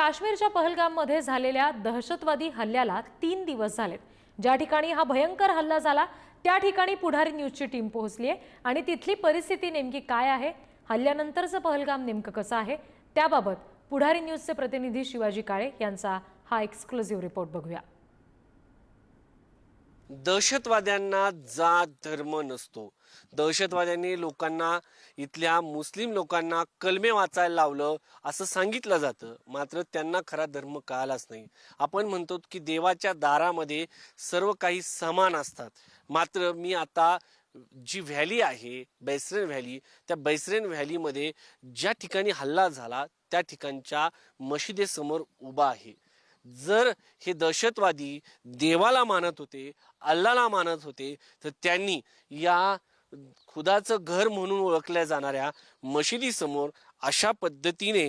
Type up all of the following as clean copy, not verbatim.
काश्मीरच्या पहलगाममध्ये झालेल्या दहशतवादी हल्ल्याला 3 दिवस झालेत। ज्या ठिकाणी हा भयंकर हल्ला झाला त्या ठिकाणी पुढारी न्यूजची टीम पोहोचली आहे आणि तिथली परिस्थिती नेमकी काय आहे, हल्ल्यानंतरचं पहलगाम नेमकं कसं आहे, त्याबाबत पुढारी न्यूजचे प्रतिनिधी शिवाजी काळे यांचा हा एक्सक्लुझिव्ह रिपोर्ट बघूया। दहशतवाद्यांना जात धर्म नसतो। दहशतवाद्यांनी लोकांना, इथल्या मुस्लिम लोकांना कलमे वाचायला लावलं असं सांगितलं जातं, मात्र त्यांना खरा धर्म कळालाच नाही। आपण म्हणतो की देवाच्या दारामध्ये सर्व काही समान असतात, मात्र मी आता जी व्हॅली आहे बैसरेन व्हॅली, त्या बैसरेन व्हॅलीमध्ये ज्या ठिकाणी हल्ला झाला त्या ठिकाणच्या मशिदीसमोर उभा आहे। जर हे दहशतवादी देवाला मानत होते, अल्लाला मानत होते, तर त्यांनी या खुदाचं घर म्हणून ओळखल्या जाणाऱ्या मशिदीसमोर अशा पद्धतीने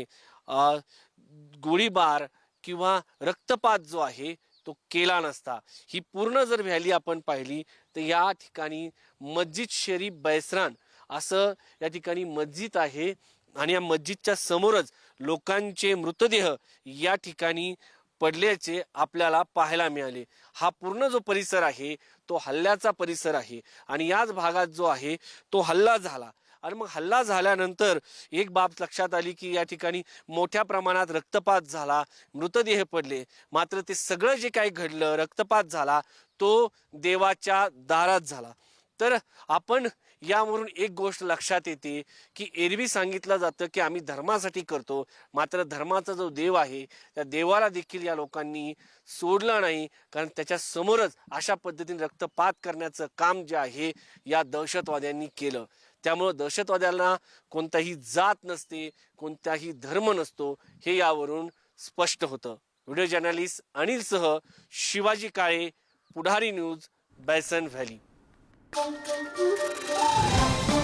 गोळीबार किंवा रक्तपात जो आहे तो केला नसता। ही पूर्ण जर व्हॅली आपण पाहिली तर या ठिकाणी मस्जिद शरीफ बैसरान असं या ठिकाणी मस्जिद आहे आणि या मस्जिदच्या समोरच लोकांचे मृतदेह या ठिकाणी पडल्याचे आपल्याला पाहायला मिळाले। हा पूर्ण जो परिसर आहे तो हल्ल्याचा परिसर आहे आणि याच भागात जो आहे तो हल्ला झाला। आणि मग हल्ला झाल्यानंतर एक बाब लक्षात आली की या ठिकाणी मोठ्या प्रमाणात रक्तपात झाला, मृतदेह पडले, मात्र ते सगळं जे काही घडलं, रक्तपात झाला, तो देवाच्या दारात झाला। तर आपण यावरून एक गोष्ट लक्षात येते की एरवी सांगितलं जातं की आम्ही धर्मासाठी करतो, मात्र धर्माचा जो देव आहे त्या देवाला देखील या लोकांनी सोडलं नाही, कारण त्याच्या समोरच अशा पद्धतीने रक्तपात करण्याचं काम जे आहे या दहशतवाद्यांनी केलं। त्यामुळे दहशतवाद्यांना कोणताही जात नसते, कोणताही धर्म नसतो, हे यावरून स्पष्ट होतं। व्हिडिओ जर्नलिस्ट अनिलसह Shivaji Kale, Pudhari news, Baisan valley. Thank you.